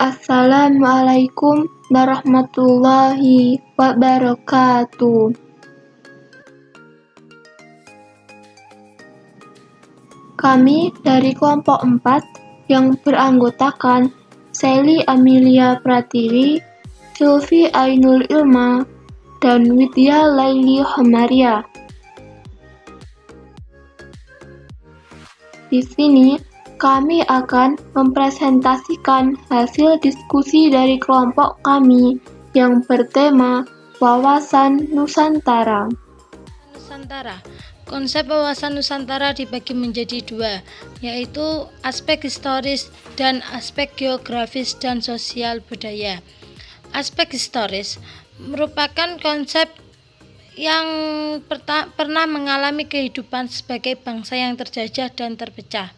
Assalamualaikum warahmatullahi wabarakatuh. Kami dari kelompok 4 yang beranggotakan Sally Amelia Pratiwi, Sylvie Ainul Ilma, dan Widya Laili Homaria. Di sini kami akan mempresentasikan hasil diskusi dari kelompok kami yang bertema Wawasan Nusantara. Konsep wawasan Nusantara dibagi menjadi dua, yaitu aspek historis dan aspek geografis dan sosial budaya. Aspek historis merupakan konsep yang pernah mengalami kehidupan sebagai bangsa yang terjajah dan terpecah.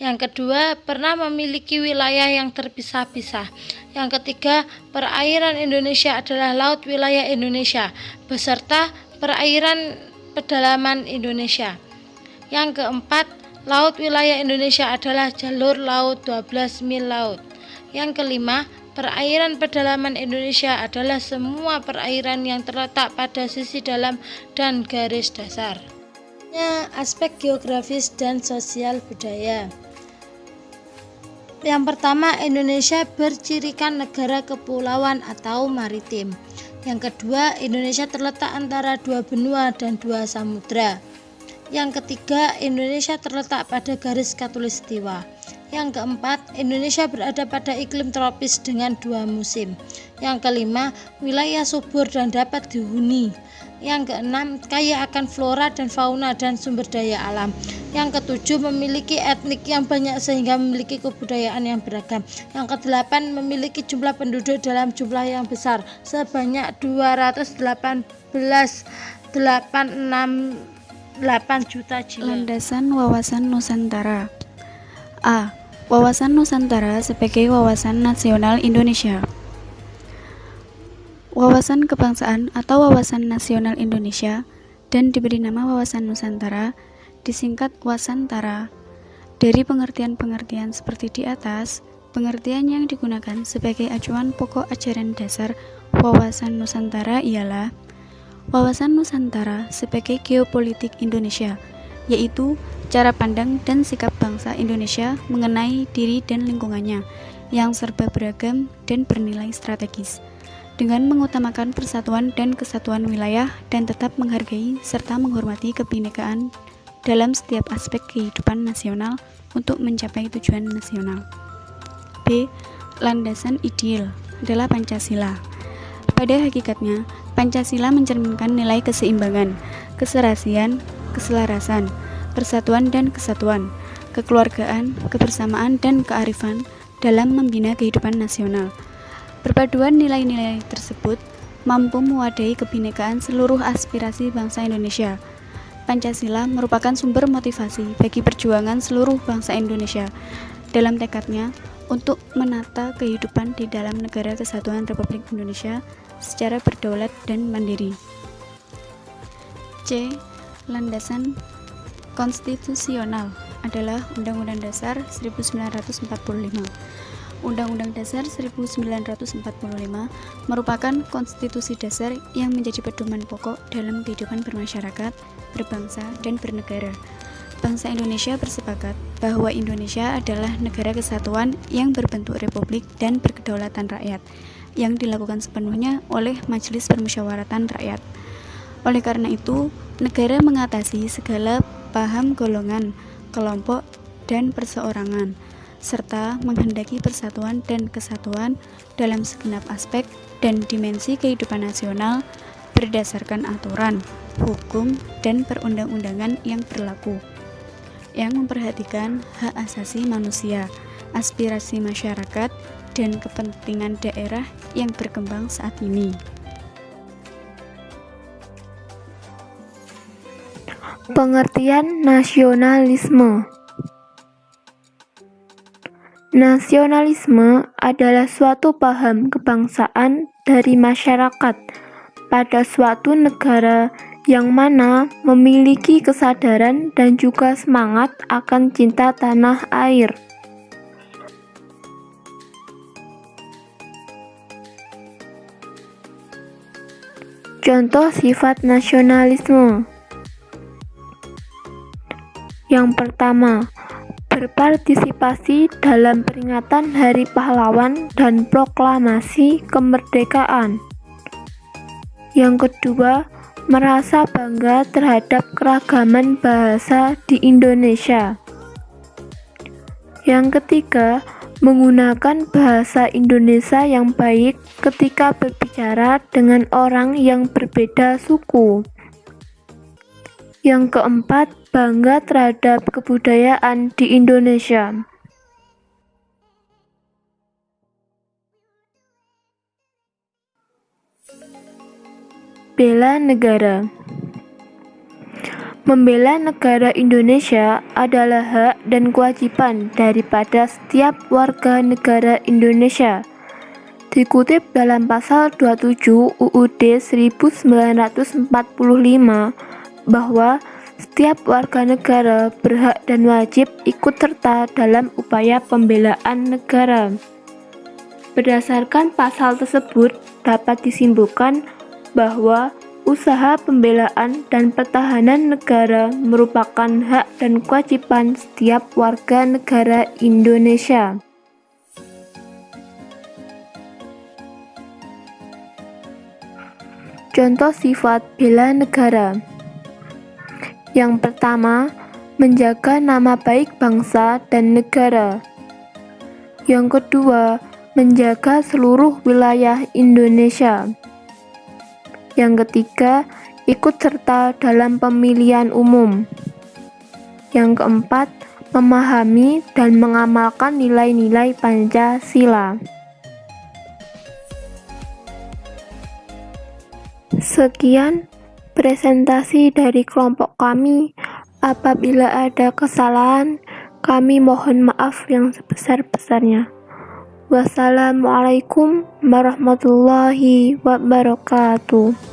Yang kedua, pernah memiliki wilayah yang terpisah-pisah. Yang ketiga, perairan Indonesia adalah laut wilayah Indonesia beserta perairan pedalaman Indonesia. Yang keempat, laut wilayah Indonesia adalah jalur laut 12 mil laut. Yang kelima, perairan pedalaman Indonesia adalah semua perairan yang terletak pada sisi dalam dan garis dasar. Aspek geografis dan sosial budaya. Yang pertama, Indonesia bercirikan negara kepulauan atau maritim. Yang kedua, Indonesia terletak antara dua benua dan dua samudra. Yang ketiga, Indonesia terletak pada garis khatulistiwa. Yang keempat, Indonesia berada pada iklim tropis dengan dua musim. Yang kelima, wilayah subur dan dapat dihuni. Yang keenam, kaya akan flora dan fauna dan sumber daya alam. Yang ketujuh, memiliki etnik yang banyak sehingga memiliki kebudayaan yang beragam. Yang kedelapan, memiliki jumlah penduduk dalam jumlah yang besar sebanyak 218,868 juta jiwa. Landasan wawasan Nusantara. A. Wawasan Nusantara sebagai wawasan nasional Indonesia. Wawasan kebangsaan atau wawasan nasional Indonesia dan diberi nama wawasan Nusantara disingkat Wasantara. Dari pengertian-pengertian seperti di atas, pengertian yang digunakan sebagai acuan pokok ajaran dasar wawasan Nusantara ialah wawasan Nusantara sebagai geopolitik Indonesia, yaitu cara pandang dan sikap bangsa Indonesia mengenai diri dan lingkungannya yang serba beragam dan bernilai strategis, dengan mengutamakan persatuan dan kesatuan wilayah dan tetap menghargai serta menghormati kebinekaan dalam setiap aspek kehidupan nasional untuk mencapai tujuan nasional. B. Landasan ideal adalah Pancasila. Pada hakikatnya, Pancasila mencerminkan nilai keseimbangan, keserasian, keselarasan, persatuan dan kesatuan, kekeluargaan, kebersamaan dan kearifan dalam membina kehidupan nasional. Perpaduan nilai-nilai tersebut mampu mewadahi kebinekaan seluruh aspirasi bangsa Indonesia. Pancasila merupakan sumber motivasi bagi perjuangan seluruh bangsa Indonesia dalam tekadnya untuk menata kehidupan di dalam Negara Kesatuan Republik Indonesia secara berdaulat dan mandiri. C. Landasan konstitusional adalah Undang-Undang Dasar 1945. Undang-Undang Dasar 1945 merupakan konstitusi dasar yang menjadi pedoman pokok dalam kehidupan bermasyarakat, berbangsa, dan bernegara. Bangsa Indonesia bersepakat bahwa Indonesia adalah negara kesatuan yang berbentuk republik dan berkedaulatan rakyat, yang dilakukan sepenuhnya oleh Majelis Permusyawaratan Rakyat. Oleh karena itu, negara mengatasi segala paham golongan, kelompok, dan perseorangan, serta menghendaki persatuan dan kesatuan dalam segenap aspek dan dimensi kehidupan nasional berdasarkan aturan, hukum, dan perundang-undangan yang berlaku, yang memperhatikan hak asasi manusia, aspirasi masyarakat, dan kepentingan daerah yang berkembang saat ini. Pengertian nasionalisme. Nasionalisme adalah suatu paham kebangsaan dari masyarakat pada suatu negara yang mana memiliki kesadaran dan juga semangat akan cinta tanah air. Contoh sifat nasionalisme. Yang pertama, berpartisipasi dalam peringatan Hari Pahlawan dan proklamasi kemerdekaan. Yang kedua, merasa bangga terhadap keragaman bahasa di Indonesia. Yang ketiga, menggunakan bahasa Indonesia yang baik ketika berbicara dengan orang yang berbeda suku. Yang keempat, bangga terhadap kebudayaan di Indonesia. Bela negara. Membela negara Indonesia adalah hak dan kewajiban daripada setiap warga negara Indonesia. Dikutip dalam pasal 27 UUD 1945 bahwa setiap warga negara berhak dan wajib ikut serta dalam upaya pembelaan negara. Berdasarkan pasal tersebut dapat disimpulkan bahwa usaha pembelaan dan pertahanan negara merupakan hak dan kewajiban setiap warga negara Indonesia. Contoh sifat bela negara. Yang pertama, menjaga nama baik bangsa dan negara. Yang kedua, menjaga seluruh wilayah Indonesia. Yang ketiga, ikut serta dalam pemilihan umum. Yang keempat, memahami dan mengamalkan nilai-nilai Pancasila. Sekian presentasi dari kelompok kami. Apabila ada kesalahan, kami mohon maaf yang sebesar-besarnya. Wassalamualaikum warahmatullahi wabarakatuh.